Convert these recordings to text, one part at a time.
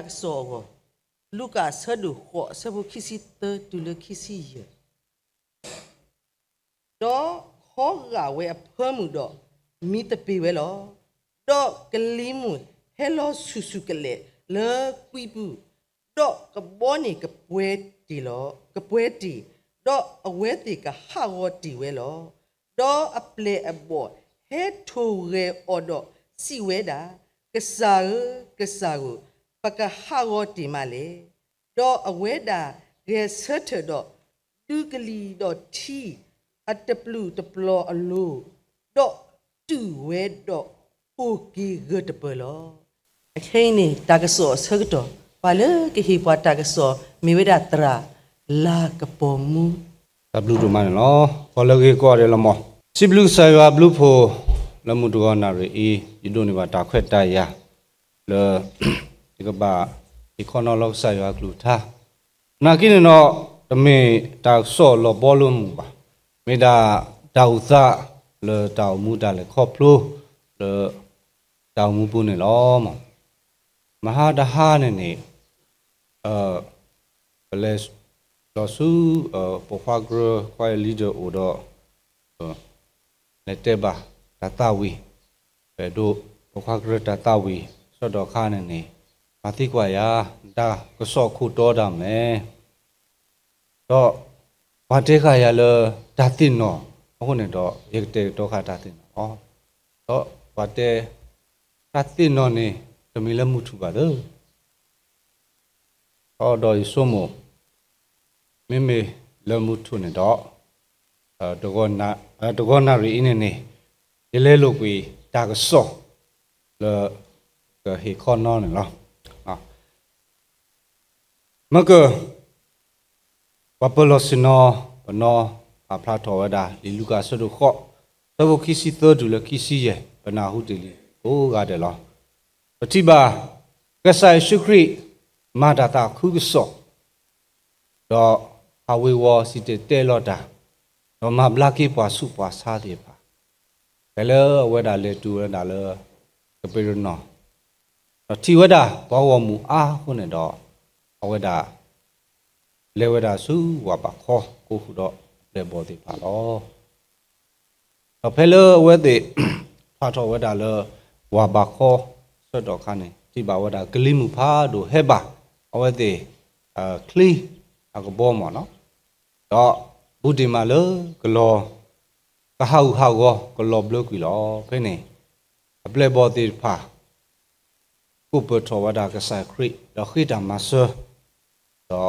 tak so Luka sadu ho sabu kisi te dulu kisi ye do ho ga we a phamu do mi te pi we lo do kelimu hello susu kele le kuibu do ka boni ka pwe ti lo ka pwe ti do awe ti ka ha wo ti we lo do a play a bo he to re odo si we da kesaru paka ha wo ti ma le do awe da ge set do tu kali do ti at plu te plo alu do tu we do poki ge te pelo akhini tagaso sagdo pale ke hi pa tagaso mi we da tra la kapomu tablu do man lo pole ge ko de lo mo si blue sa wa blue pho lo mu do na re e yi do ni ba ta khwet ta ya le di ka ba econo lo sa wa klu tha na ki no de me ta so lo bo lo mu ba me da dau za le dau mu da le kho plo le dau mu pu ne lo mo maha da ha ne ne bless lo su po fa gro kwai leader o do ne te ba ta ta wi pe do po fa gro ta ta wi so do kha ne ne ma ti kwa ya da ko so khu to da me do ba te kha ya le da tin no ho ne do ye te do kha da tin no do ba te da tin no ne de mi le mu thu ba de do yi so mo me le mu thu ne do do go na ri ne ne ye le lo kwi da ko so le ke he kho no ne lo ma ke wa polo sino no a pla tho wa da li lu ka so do kho so bo kisi to du le kisi ye bana hu de li o ga de lo pati ba ka sai shukri ma da ta khu ko so do a we wo si te lo da do ma bla ki pwa su pwa sa de ba ke le wa da le tu da le ke pe no ti wa da bo wo mu a hu ne do wa da le wa da su wa ba kho ko hu do le bo de ba lo a pe le wa de pha tho wa da le wa ba kho so do kha ne ti ba wa da kli mu pha do he ba a wa de kli a ko bo mo no do bu di ma le ko lo ka ha ko lo blo ki lo phe ne a ple bo de pha ku pe tho wa da ka sa kri do khi da ma so do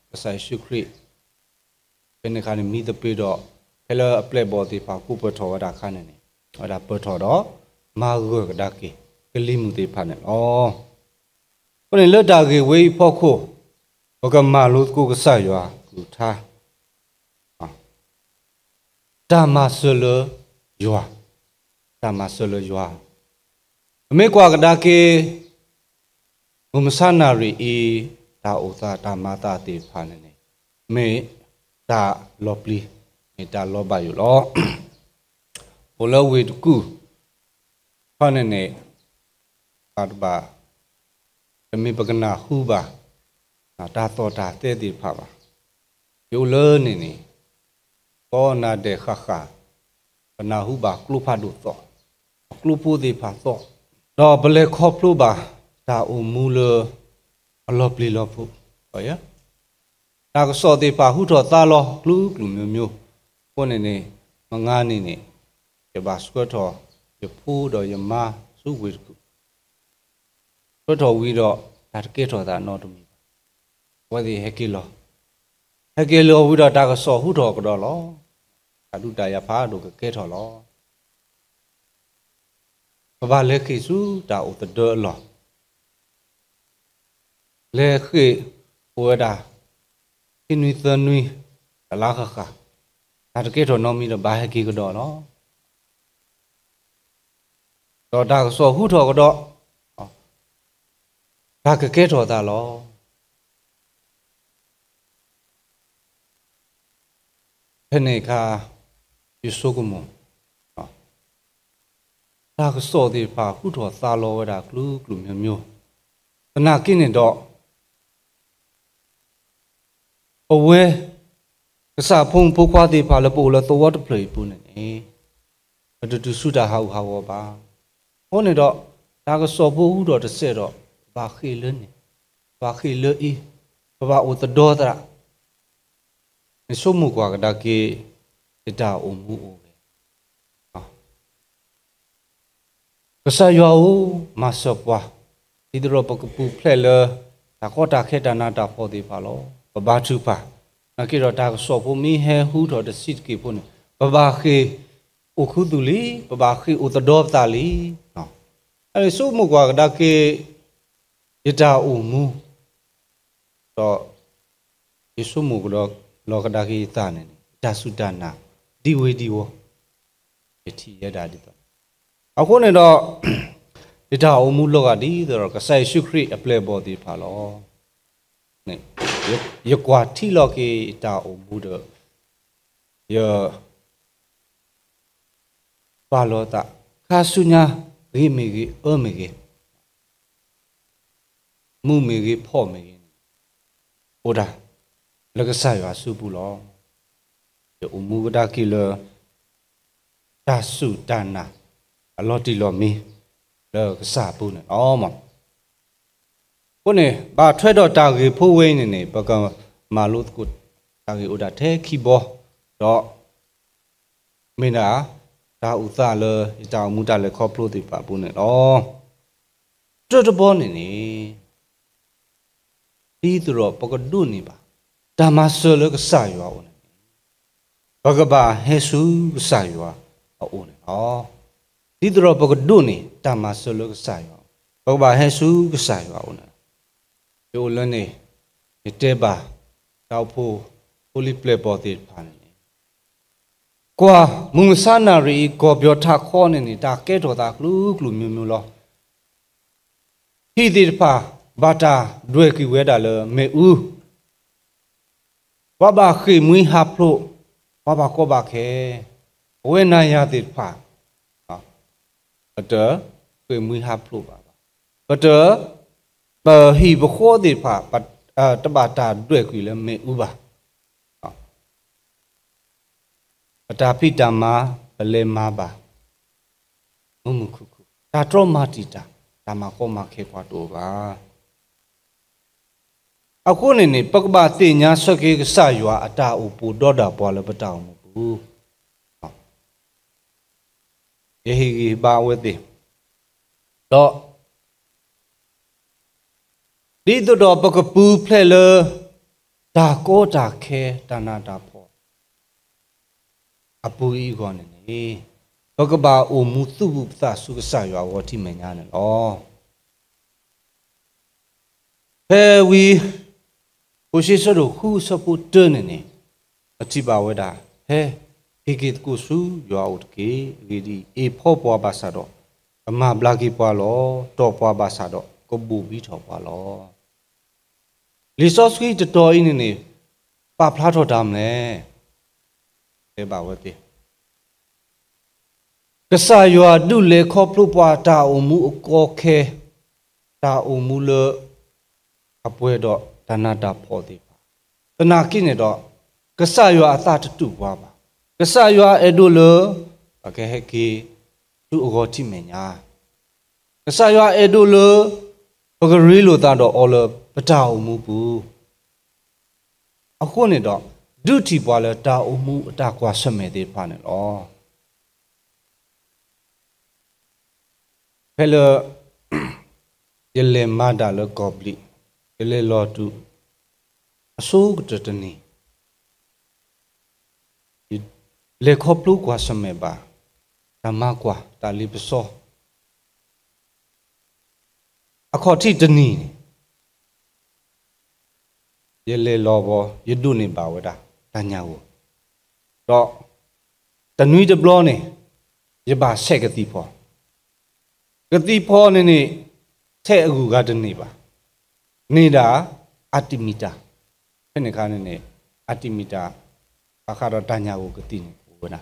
ka sa shu kri phe ne kha ne mi de pe do phe le a ple bo de pha ku pe tho wa da kha ne wa da pe tho do ma go ka da ki kli mu de pha ne ko ne le da ge we pho kho ko ka ma lo ku ka sa yo ku tha da ma so le yo da ma so le yo me kwa ka da ke mu ma sa na ri e da o ta da ma ta te pha ne me da lo pli me da lo ba yo lo o lo we ku pha ne ka ba me ba na hu ba da to da te ti pha ba yo le ne ko na de kha kha na hu ba klu pha du to klu pu ti pha to do ble kho plu ba da u mu le a lo pli lo pu ho ya da ko so ti pha hu tho ta lo klu myo ko ne ma nga ne ke ba sku tho ye pu do ye ma su wi ku so tho wi do da ke tho da no to mi wa di he ki lo wi do da ko so hu tho ko do lo a du da ya pha do ke tho lo ba le ki su da o de de lo le khi o da kinui tanui la kha kha da ke tho no mi do ba he ki ko do lo do da ko so hu tho ko do da ke tho da lo phe ne kha yu so ko mo da ko so de pha hu tho sa lo wa da klu myo နာကိနေတော့အဝဲကစားဖုံပိုးခွားသေးပါလပို့လတော့တပလေပူနေအတူတူစုတာဟောပါဟောနေတော့ဒါကစောဖို့ဟူတော့တစ်ဆက်တော့ဘာခေလနေဘာခေလဤဘာဥတဒေါ်တရာမစုံမကွာကဒါကေတာအုံမှုအိုပဲကစားယောမဆောပွားဒီတော့ပကပူဖလဲလတာခေါ်တာခဲတာနာတာဖို့သေးပါလောဘာသူပါနကိတော့တာဆောဖို့မီဟဲဟူတော့တစစ်ကေဖို့နေဘာခေအခုတူလီဘာခေဥတဒေါ်တာလီနော်အဲ့စုံမကွာကဒါကေတာအုံမှုတော့ဒီစုံမကတော့လောကဒါကေတာနေဒါစုဒနာဒီဝေဒီဝဒီတီရတာဒီတော့အခုနေတော့ဒီတာအုံမှုလောကဒီတော့ကဆိုင်ရှုခရိအပလေဘောဒီဖာလောနေရကွာတီလောကေတာအုံမှုတော့ရပါလောတာခါဆုညာရိမေကြီးအမေကြီးမူမေကြီးဖော့မေကြီးဟိုဒါလကဆိုင်ရွာစုပူလောဒီအမှုကဒါကီလဒါစုဒါနာအလော်တီလော်မီလကစားပူနေအော်မကိုနေဘာထွက်တော့တာကြီးဖိုးဝင်းနေပကမာလို့ကိုတာကြီးဥဒါထဲခီဘောတော့မင်းနာဒါဥသလေတောင်မူတာလေခေါပလို့ဒီပါပူနေတော့တွတ်ဘောနေနေဒီတော့ပကဒုနေပါဓမ္မဆောလကစားရွာဦးဘဂဘာဟေဆုကစားရွာအိုးနေနော်ဒီတော့ပကဒုနေဓမ္မဆောလကစားရွာဘဂဘာဟေဆုကစားရွာဦးနေယိုလနေတေဘာတောက်ဖို့ဟိုလီပလေပေါ်တိဖာနေကွာမုံဆာနာရီကောပြောထခေါ်နေနေတာကဲတော်တာကလူမျိုးလောဟီဒီဖာဘာတာဒွေကီဝဲတာလေမေဦးဘာခိမွိဟာဖလို့ဘာကောဘာခဲဝဲနာရတိဖာအတခိမွိဟာဖလို့ဘာအတဘဟီဘခေါ်တိဖာတဘာတာဒွေကီလေမေဦးပါပတာပိတမဘလေမပါမမှုခုဒါတော့မာတီတာဒါမကောမခေဖွားတော့ပါအခုနေပကပတိညာဆွကေကဆရွာအတာအပူတော့တာပေါ်လပတောင်မဘူးယေဟီဘာဝတိတော့ဒီတော့ပကပူဖလဲလဒါကိုတာခဲတနာတာပေါ်အပူဤကောနေနေဘကဘာအိုမူသုဘုပသဆုကဆရွာဝတိမညာနေလောဟဲဝီကိုရှိစတို့ခုစပုတနေနေအချိပါဝဒါဟဲဟေကိတကုစုရွာဥတကေဂီဒီအေဖောပွားပါဆာတော့အမဘလာကီပွားလောတော့ပွားပါဆာတော့ကဘူဘီထော်ပွားလောလီဆော့စကီတတော်အင်းနေပဖလာထော်တာမလဲလေပါဝတိကဆာရွာဒုလေခေါပလုပွားတာအုံမှုအကောခဲတာအုံမှုလအပွဲတော့ဒါနာတာဖို့သေးပါတနာကိနေတော့ကဆာရွာအသတတုပွားပါကဆာရွာအဲ့ဒုလအကဲဟကီသူအကောတိမညာကဆာရွာအဲ့ဒုလပဂရီလိုတာတော့အော်လပတာအုံမှုဘူးအခုနေတော့ဒုတိပွားလဲတာအုံမှုအတာကွာဆက်မဲ့သေးပါနဲ့လောဖဲလယလေမာဒါလကောပလီယလေလောတုအစိုးကတနီလေခေါပလူကွာစမေပါဓမ္မကွာတာလီပစောအခေါ်တိတနီယလေလောဘောယဒုနေပါဝဒတညာဝတော့တနွီတဘလောနေယပါဆက်ကတိဖောကတိဖောနေနေထဲအကူကတနေပါနေတာအတိမီတာဖက်နေခါနေနေအတိမီတာအခါတော့တညာကိုကတိနေဝနာ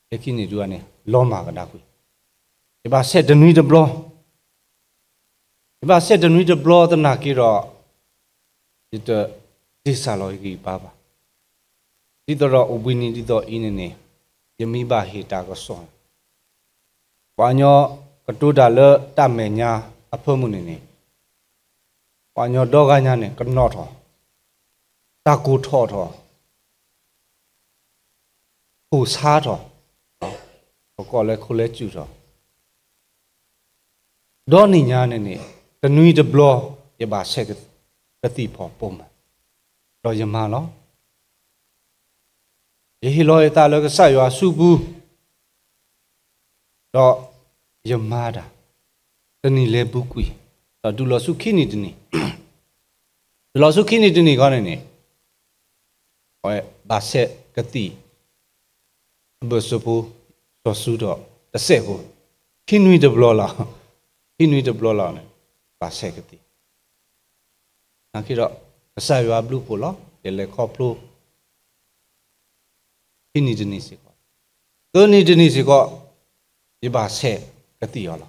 လက်ခိနေတူကနေလောမာကဒါခွေဒီပါဆက်တနွီတဘလော Iba set the new blow the nakiro. It disalogi baba. Didoro ubini dido inene. Yamiba hitago son. Wanyo katuda le tamenya apomunine. Wanyo doganyane kanoto. Taku toto. Pusato. Okole kulechuto. Doni nyane the new the blow yaba set the thief of poma. Do yamalo? Yehilo italo sayo subu. Do yamada. The nile bukui. Do losukini dini. Losukini dini gonene. Or baset gati. Bursupu, sosudo, the sebo. Kinui the blola. Kinui the blola. Basekati. Nakiro, the sayo blue polo, the le coplo. Kini denisiko. Kini denisiko. Iba se katiola.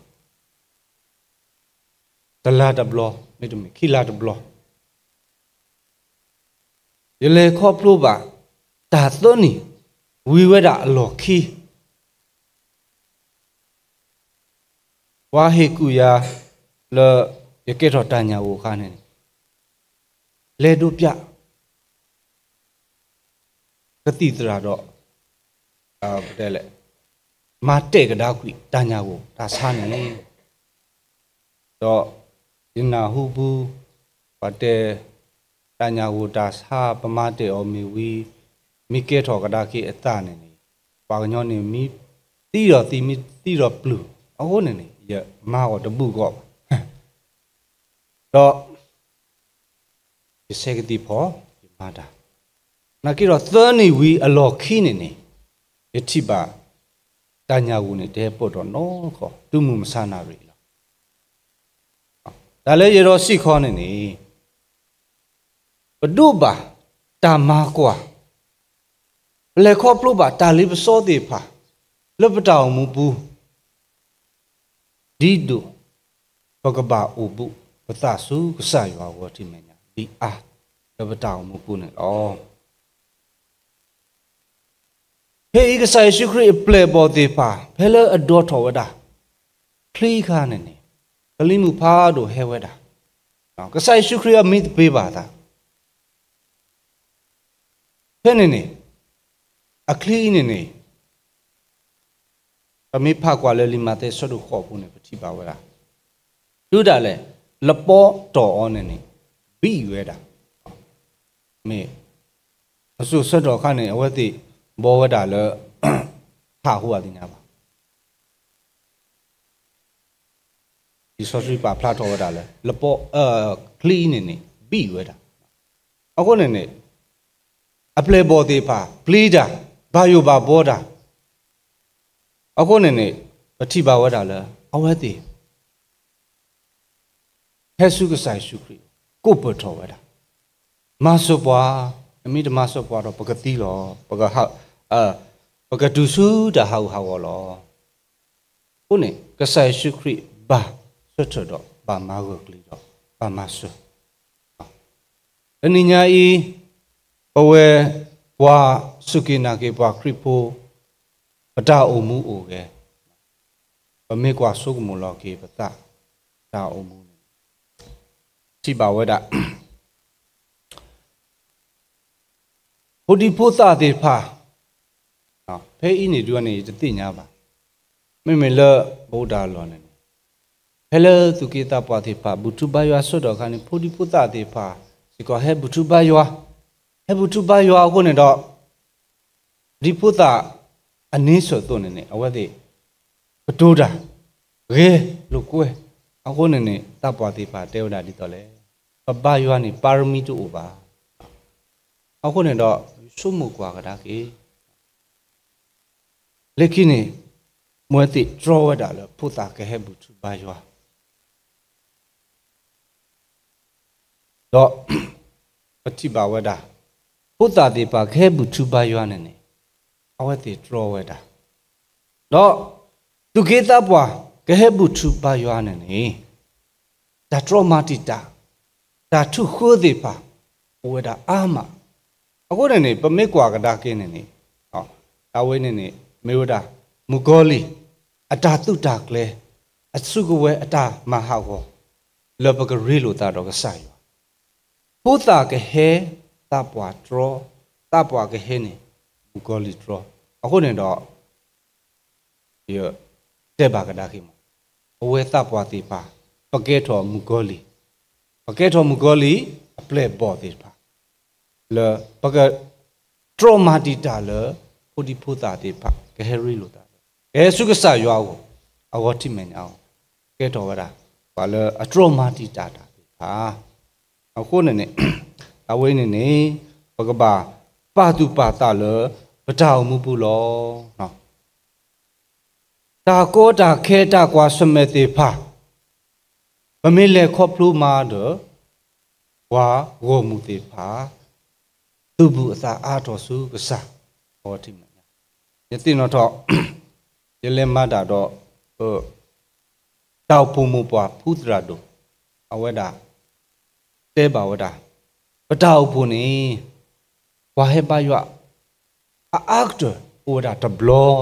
The ladder blow, made me kill at the blow. The le coplo ba. That's Tony. We were that lucky. Wahikuya le yaketo tanya wukane. Le dupya. Katitra do. Dele. Mate kadakwi tanya wu. Tasane. Do. Ina hubu. Pate tanya wu tasha pamate o miwi. Mike to kadaki etane ni. Pagnyoni mi tiro blue. Ahone ni ya ma o the bugo. Do isegati po mada. Nakiro thani we a lo kini ni. Etiba tanya wuni de poto no ko tumu msana ri lo. Dale yero si khone ni. Paduba tamakwa. Le koplo ba talib so de pa lebataw mu bu dido pagaba ubu patasu ksaywa wati menya di lebataw mu bu ne lo he ksay shukri play bo de pa phele adot thawada kli kha ne ne kalimu pha do hewada ksay shukri a mit pe ba da phene ne a clean in it. A me pakwa limate sort of hop on a petit bawera. Do that, lapo to on any. Be weather. Me. So sort of canny what the bowedale ha who are the nava. The sorcery by plateau dale. Lapo clean in it. Be weather. I want in it. A play body pa, pleader. Bayo ba boda. Ako nene, atiba wadala, awati. Hesu kasai shukri, kupo to wada. Masopwa, amid masopwa do pagatilo, pagatusu da hawalo. Une, kasai shukri ba, sotodo, ba magoklido, ba maso. Aninya owe. Wa sukina ke pa kripo pada omu oge pame kwa sukmu lo ke pata da omu ti ba weda hodi pota de pa phe ini du ne ti nya ba me le boda lo ne hele tu ke ta pa de pa butu ba yo so do kan hodi pota de pa si ko he butu ba yo Hebutu ba yo ako ne do diputa aniso to ne awade patoda ge lukwe ako ne tapwa ti pa teoda di to le ba yo ni parami to ba ako ne do sumu kwa kada ke lekini mwati draw da le puta ke hebutu ba yo do pati ba wada Puta de pa kebu tuba yuanene. Awate draw weda. No, tu kita pwa kebu tuba yuanene. ဒါထရမာတီတာဒါထုခိုးသေးပါဝဲဒါအာမအခုနေပမေကွာကဒါကင်းနေဟောဒါဝဲနေမေဝဒါမူဂောလီအတာတုတာကလေအစုကဝဲအတာမဟာကောလောပကရီလိုတာတော့ကဆိုင်ဘုတာကဟဲတပ်ပွားထရတပ်ပွားကဟဲနေမူဂောလီထရအခုနေတော့ဒီတဲ့ဘာကဒါခိမဝဲတပ်ပွားတိပါပကဲထော်မူဂောလီပကဲထော်မူဂောလီအပလက်ပေါ်တိပါလေပကထရမာတီတာလေဖူဒီဖူတာတိပါကဟဲရီလိုတာကဲစုကဆာရွာကိုအဝတိမင်အောင်ကဲတော်ဝရဘာလဲအထရမာတီတာတာဟာအခုနေအဝိနေနေပကပါပါတုပါတာလေပတောင်မှုပူလောနော်တာကောတာခဲတာကွာစမေတိဖာပမေလေခေါပလူမာတော့ဝါဝမှုတိဖာသူဘူးအစာအားတော်စုကစားဟောတိမညာယတိနောတော့ယလေမတာတော့တောက်ဖုံမှုပွားဖုဒရာတို့အဝဲတာတဲပါဝတာပတောက်ဖုန်နေဝါဟေပါယအာကတဝတာတဘလော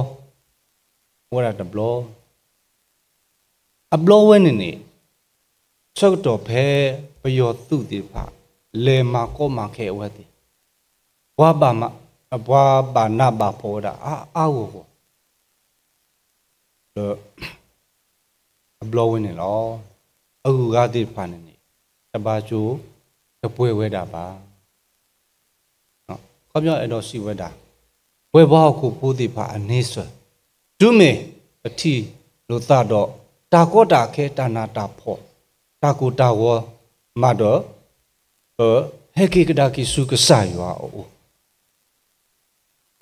ဝရတဘလောအဘလောဝဲနေချုပ်တော်ဖဲပယောသူတိဖလေမာကောမခဲဝဲတိဘွားပါမဘွားပါနာပါဖောတာအာဝကိုအဘလောဝဲနေလောအခုကားတိဖာနေတပါချိုတပွဲဝဲတာပါနော်ခေါပြောအဲ့တော့စီဝဲတာဝဲဘောက်ကိုပိုးတိဖာအနေဆွဒုမေအထီလိုသတော့တာကောတာခဲတာနာတာဖောတာကိုတာဝမတော့ဟဲကိကဒါကိစုကဆာယောအို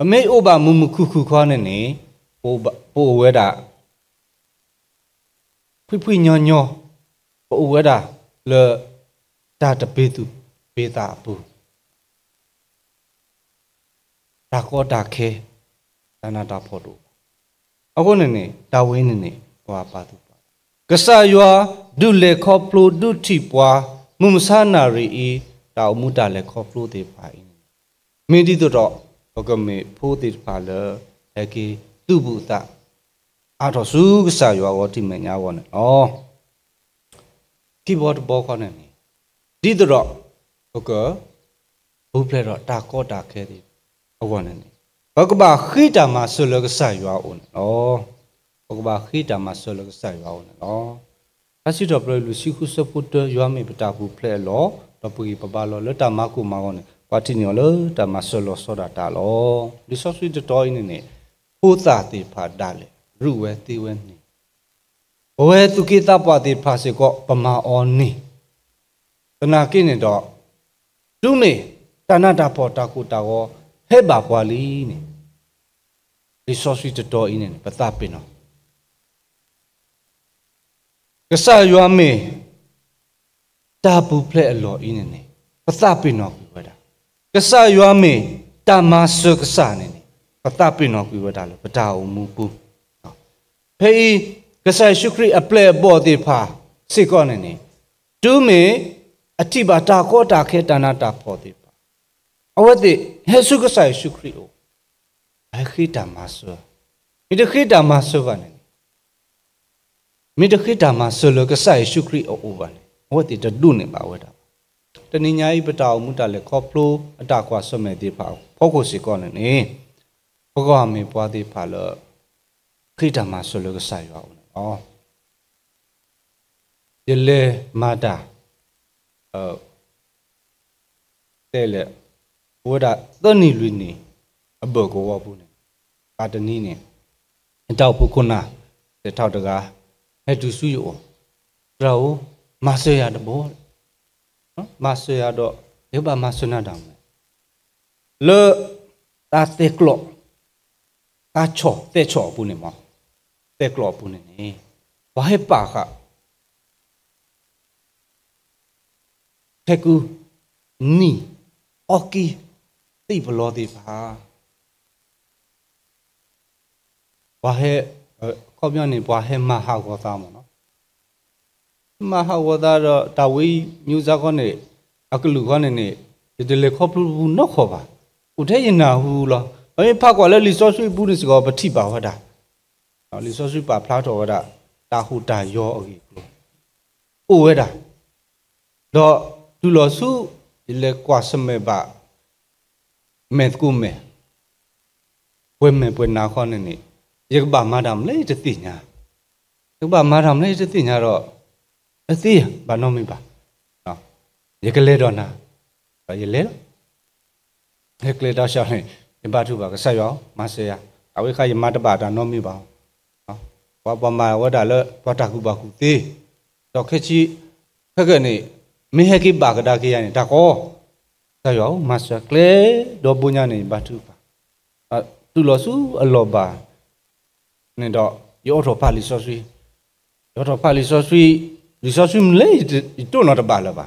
အမေအိုဘာမူမခုခုခွားနေပိုဝဲတာဖွညညောပိုဝဲတာလေတာတပေသူပေတာပူတာကောတာခဲတာနာတာဖောတို့အခုနေတာဝင်းနေဟောပါသူပါကဆာယောဒုလေခေါပလိုဒုတိပွားမုမဆာနာရီတောက်မှုတာလေခေါပလိုတေပါမင်းဒီတော့ဘကမေဖိုးတေပါလေဟကီသူဘူးတာအာတော်စုကဆာယောဝတိမညာဝနေဩကီဘော့ဘောခေါနေဒီတော့ဘကဘူပလေတော့တာကောတာခဲဒီအဝနေဘကဘာခိတာမဆလကဆာယောအောင်နော်ဘကဘာခိတာမဆလကဆာယောအောင်နော်အစီတော့ပလူစီခုစပုတ်ယောမေပတာဘူးဖလဲလောတော့ပူပပလောလတမကူမောင်းနေပါတိညောလတမဆလောစောတာတာလောဒီဆော့ဆွီတော်င်းနေဖိုးတာတိဖာဒါလေရုဝဲတိဝဲနေဘဝဲသူကိတပွားတိဖာစေကောပမာအောနေတနာကိနေတော့ဒုမေတဏတာပေါ်တာကူတာကောဟဲ့ပါပွားလီနေဒီဆော့ဆွီတော်င်းနေပတာပင်နော်ကဆာယောမေတာပူဖလက်အလော်အင်းနေပသပိနောကွေဝဒကဆာယောမေတာမဆုကဆာနေပသပိနောကွေဝဒလို့ပတာအုံမူပူဖေးကဆာရှုခရီအပလက်ဘောတိဖာစိကောနေဒုမေအတိပါတာကောတာခဲတနာတာဖောတိပါအဝတိဟေဆုကဆာရှုခရီအိုအခီတာမဆုမိတခိတာမဆုပါနေမိတခိတာမဆလကဆိုင်ရှုခရီအိုဘာလေဝတ်တိတဒုနေပါဝတာတဏိညာဤပတောင်မူတလည်းခေါပလိုအတကွာဆွမဲ့တိပါဖောကိုစီကောနေဘဂဝမေပွားတိပါလခိတာမဆလကဆိုင်ရောနော်ယလေမာတာတဲလေဝဒသနိလူနေအဘကောဝဘူးနေပါတနီနေအတောက်ဖုခုနာတထောက်တကားဟဲ့သူစုယောရောမဆေရတဘောနော်မဆေရတော့ဒီဘာမဆွနာတောင်လေတာတေကလောတာချောတေချောဘူးနေမတေကလောဘူးနေဘာဟဲ့ပါခခေကူနီအော်ကီတိဘလောတိပါဘာဟဲ့ခေါပြောနေဘာဟဲ့မဟာကောသားမနော် မဟာဝဒါတော့တာဝီမြူဇာကောနေအကလူကောနေနေဒီလေခေါပလူနော်ခေါ်ပါဦးထဲရင်နာဟူလောဘာဖကွာလဲလီဆော့ဆွေဘူးနေစကောပတိပါဝဒါလီဆော့ဆွေပါဖလားတော်ဝဒါတာဟူတာယောအကြီးလို့အိုဝဲတာတော့ဒူလောစုဒီလေကွာစမေပါမဲကူမဲဝဲမဲပွဲနာခေါနေနေရကဘာမာဒမ်လေတတိညာရကဘာမာဒမ်လေတတိညာတော့အသေးဘာနော်မိပါနော်ရကလေးတော့နာဘာရလဲရကလေးတော့ရှောင်းနေဒီဘာသူပါကဆက်ရောမဆေးရအဝိခရမတပါတာနော်မိပါနော်ဘာပမာဝဒါလဲဘာတကူပါကူသေးတော့ခက်ချီခက်ကနေမေဟကိပါကဒါကေရနေတာကောဆက်ရောမဆကလေတော့ပုညာနေဘာသူပါသူလောစုအလောပါနေတော့ယောထောပါလီဆောဆွီယောထောပါလီဆောဆွီဒီဆောဆွီမလေးတို့တော့တပါလားပါ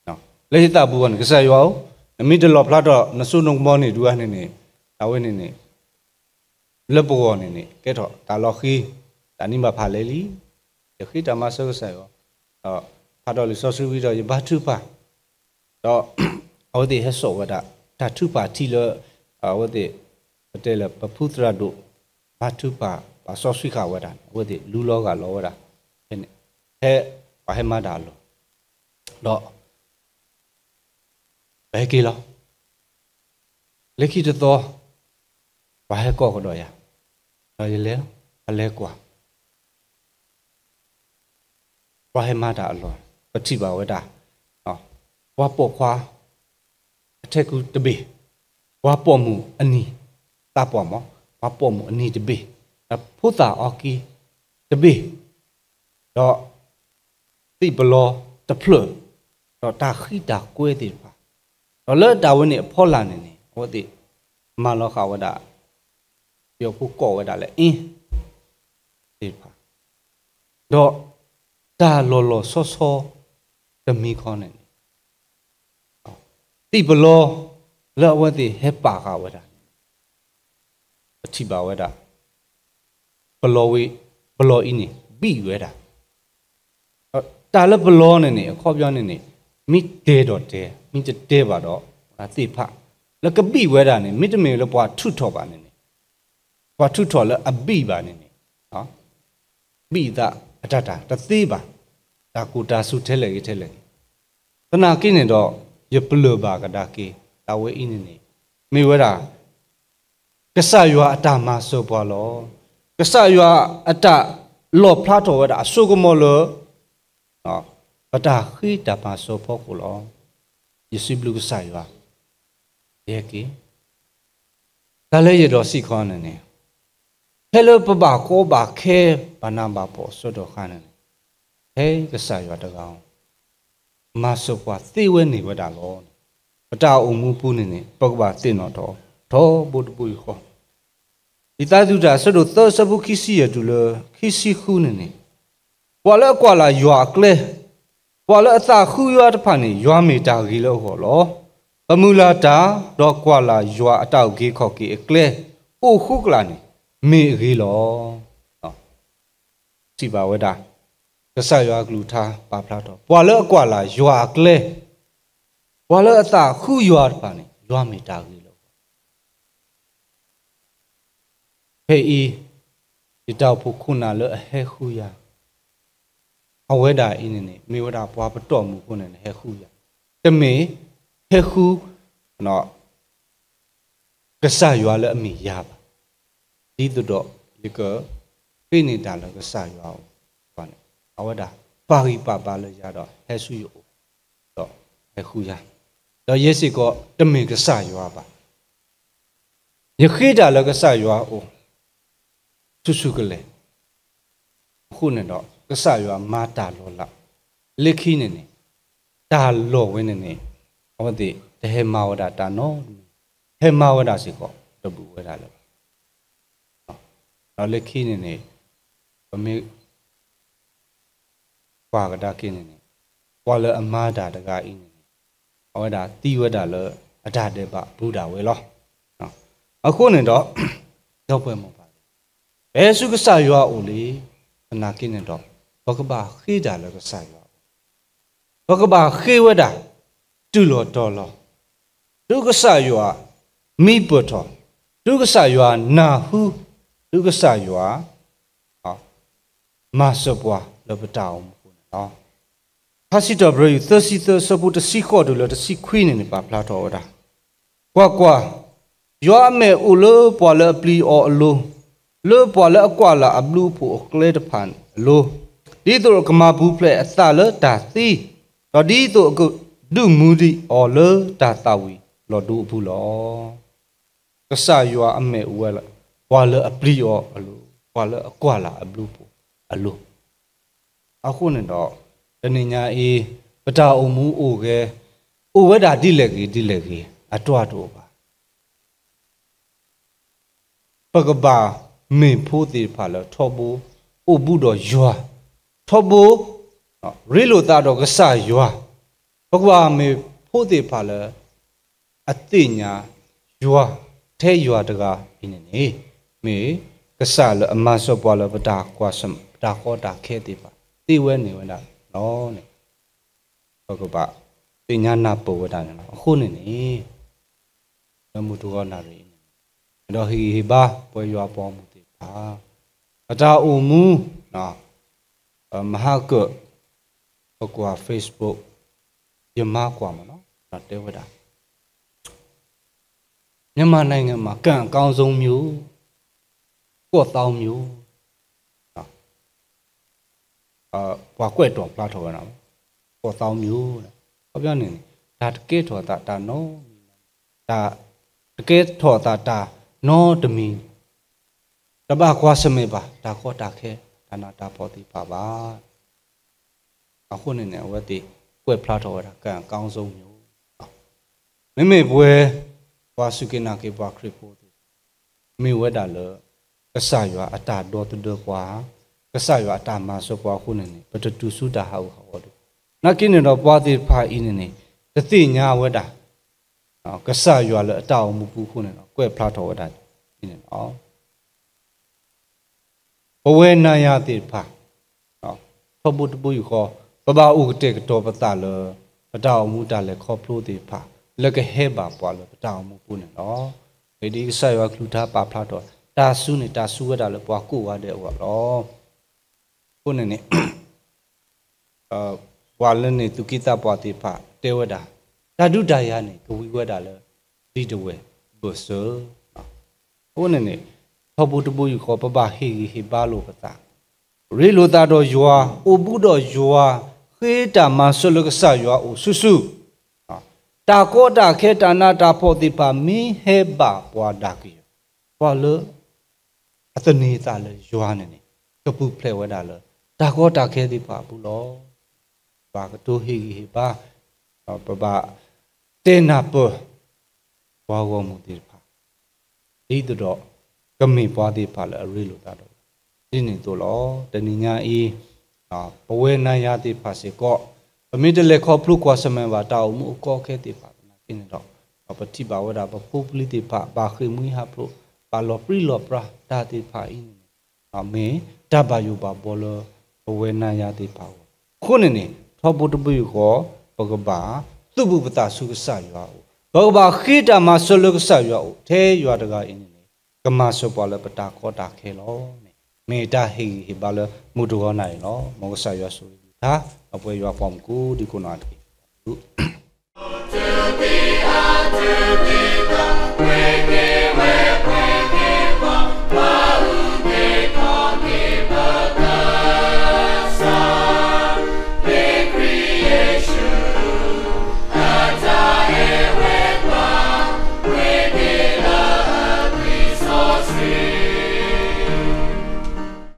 နော်လေတာဘူးကနေကစားရောနမိတလောဖလာတော့နဆုနုံမောနေဒူကနေနေအဝဲနေနေလက်ပေါ်နေနေကဲတော့ဒါလော်ခီဒါနိမဖာလေလီယခိတမဆောဆာရောတော့ဖာတော့လီဆောဆွီပြီးတော့ဘာထုပါတော့ဟောဒီဟဆောဝဒတာထုပါတီလဟောဒီတဲလပဖုထရာတို့ဘာထုပါဘာဆောဆွီခါဝဒဟောဒီလူလောကလောဝဒဟဲ့ဘာဟဲမဒါလောတော့ဘယ်ကီလောလက်ခိတတော်ဘာဟဲကောကတော့ရတော့ရလဲအလဲကွာဘာဟဲမဒါလောပတိပါဝဒနော်ဘွားပေါ်ခွာအထက်ကူတဘေဘွားပေါ်မှုအနီတာပေါ်မောဘွားပေါ်မှုအနီတဘေဖုတာအော်ကီတဘေတော့တိဘလောတဖလတော့တာခိတာကွဲတယ်ပါတော့လဲတာဝင်းနေဖောလာနေနေဟောတိမလောခဝဒပြောဖို့ကောဝဒလဲအင်းဒီပါတော့တာလောလောဆောဆောတမီခေါနေတိဘလောလောဝတိဟေပါခဝဒအတိပါဝဒဘလောဝေဘလောအင်းနေပြီဝဲတာတာလဘလောနေနေအခေါ်ပြောနေနေမိတဲတော့တဲမိတဲပါတော့အသိဖလကပိဝဲတာနေမိတမေလပွားထုထော်ပါနေနေပွားထုထော်လအပိပါနေနေနော်ပိတာအတတာတသေးပါဒါကူတာစုထဲလေထဲလေတနာကိနေတော့ရပလဘာကဒါကေတာဝဲအင်းနေနေမိဝဲတာကဆရွာအတာမဆောပွားလောကဆရွာအတာလောဖလာတော်ဝဲတာအဆုကမောလောနော်ပတာခိတပါဆောဖို့ကိုလောယေစုဘလူကဆရွာရဲ့ကေဒါလည်းရတော့စီခေါ်နေနေဟဲလိုပပကိုပါခဲဘာနာပါပေါ်ဆိုတော့ခါနေဟဲကဆရွာတကောင်မဆောပွားသေဝဲနေဝတာလောပတာအုံမှုပူနေနေပုတ်ပါတင်တော့ထောဘုဒ္ဓပူခေါ်ဒီသားသူတာဆိုတော့သောစပုခိစီရတူလခိစီခုနေနေဘွာလကွာလာရွာကလေဘွာလအသာခူရွာတဖာနေရွာမေတာကြီးလို့ဟောလောပမူလာတာတော့ကွာလာရွာအတောက်ကြီးခေါကီအကလေအိုခုကလာနေမေကြီးလောဟောစီပါဝဒကဆရွာကလူထားပါဖလာတော့ဘွာလကွာလာရွာကလေဘွာလအသာခူရွာတဖာနေရွာမေတာကြီးဟေဤဒီတောက်ဖို့ခုနာလအဟဲခုရအဝဲတာအင်းနေမေဝတာဘွားပတော်မူခုနေဟဲခုရတမေဟဲခုနော်ကဆရွာလအမိရပါဒီတော့ဒီကပြနေတာလကဆရွာဘာနေအဝဲတာပါရီပါပါလရတော့ဟဲဆူယတော့ဟဲခုရတော့ယေစီကတမေကဆရွာပါယခိတာလကဆရွာအိုစုစုကလေးခုနေတော့ကဆရွာမာတာလောလာလက်ခိနေနေတာလောဝင်းနေဟောတိတဟေမဝဒတာနော်ဟေမဝဒစီကောတပူဝဒလောနော်လက်ခိနေဗမေပွာကဒါကိနေပွာလအမာတာတကအင်းနေဟောဒါတိဝဒလောအဒတေပဘုဒ္ဓဝေလောနော်အခုနေတော့ရောက်ပွဲမပါဘယ်စုကဆရွာအိုလေအနာကိနေတော့ဘကဘာခိတာလကဆရွာ ဘကဘာခေဝဒါတူလောတော်လောဒုက္ခဆယောမိပတော်ဒုက္ခဆယောနာဟုဒုက္ခဆယောမဆပွားလပတောင်းခုနော်ဟာစီတော်ဘရယူ30စပုတစီခေါ်တယ်လို့တစီခွေးနေပါဖလာတော်ဒါကွာယောမဲဥလောပေါ်လပလီအော်လိုလောပေါ်လအကွာလာအဘလူဖို့ကလေတဖန်လိုဒီတို့ကမဘူးဖလက်အသလတာစီတော့ဒီတို့အခုဒုမူဒီအော်လတာတာဝီလောဒူဘူးလောကဆာယောအမဲဥဝဲလာပေါ်လအပလီအော်အလိုပေါ်လအကွာလာအဘလူဖို့အလိုအခုနေတော့တနင်္ညာအေးပတာအုံမူအိုခဲအိုဝဲတာဒီလက်ကြီးအတွားတော့ပါပကဘာမင်းဖို့တေဖာလထောဘူအိုဘူးတော့ယွာထောဘူရီလိုတာတော့ကဆာယွာပကဘာမင်းဖို့တေဖာလအတိညာယွာထဲယွာတကားဒီနေမေကဆာလအမဆောပွာလပတာကွာစမ်တာခေါ်တာခဲတေပါတိဝဲနေဝဲတာနော်နေပကဘာတိညာနာပဝဒနာအခုနေနမှုတူကနာရီတော့ဟီဘာပွဲရွာပေါ်မှုတေပါအတာအုံမူနော်မဟာကကွာ Facebook ယမကွာမနော်တော့တဲဝဒမြန်မာနိုင်ငံမှာကံအကောင်းဆုံးမျိုးကော့တောင်းမျိုးဘွားကွက်တော်ဖလာထော်ရအောင်ကော့တောင်းမျိုးဟောပြောနေဒါတကယ်ထော်တာနော်ဒါတကယ်ထော်တာနော်တမီတဘာကွာစမေပါဒါခေါ်တာခဲဒါနာတာပေါ်တိပါပါအခုနေဝတ်တိကွက်ဖလာထော်ရတာကံအကောင်းဆုံးမျိုးမေပွဲဘွားစုကိနာကေဘွားခရစ်ဖို့မေဝဒါလကဆာယောအတာတော်တကွာကဆာယောအတာမဆောပွားခုနေပတတူစုတာဟောဒနကိနေတော့ပွားတိဖာအင်းနေတတိညာဝဒါကဆာယောလအတာမူပူခုနေတော့ကွဲဖလာတော်ဝဒါဒီနေနော်ဘဝေနာယတိဖာနော်ဖဘုတပူခေါ်ဘဘာဥကတေကတော်ပတလပတောမူတလည်းခေါ်ဖလို့တိဖာလကဟဲပါပွားလပတောမူပူနေနော်ဒီကဆာယောကလူသားပါဖလာတော်တာဆုနေတာဆုဝဒါလည်းပွားကိုဝတဲ့ဟောတော့ခုနေနေဝါလနေသူကိတာပွားတိဖာတဲဝဒါဓာတုဒါယနေကဝီဝဒါလည်းဒီတဝဲဘဆောခုနေနေဖဘုတပူခေါ်ပပဟီဘာလို့ပတာရေလိုတာတော့ယွာအိုဘူးတော့ယွာခေတာမဆလကဆာယွာအိုဆုတာကောတာခေတာနာတာဖို့တိပါမီဟေဘာပွားဒါကီပွာလအတနေတာလေယွာနေနေကပုဖလေဝဒါလေတာကောတာခဲတိပါဘူးလောဘာကတိုဟီဘာပပတေနာပဝါဝမှုတိပါဒီတော့ကမေပွားတိပါလေအရီလိုတာတော့ဒီနေတော့လောတဏိညာအေးဘဝေနာယတိပါစေကောအမိတလေခေါပလုကွာစမန်ပါတောက်မှုကောခဲတိပါနာကိနေတော့ပတိပါဝဒါပပုပလိတိပါဘာခိမွိဟာပလုပါလောပရိလောပရာတာတိပါအင်းအမေတဘယုပါဘောလဘဝေနာယတိပါခုနေနေထောပုတပုခောဘဂဘာသူဘုပတာဆုကဆယောဘဂဘာခိတမဆလကဆယောထဲယောတကအင်းနေကမဆောပေါ်လပတာခောတာခဲလောမေတာဟီဘာလမူတောနိုင်လောမောဆယောဆုဒါအပွဲယောဖုံကူဒီကုနာတ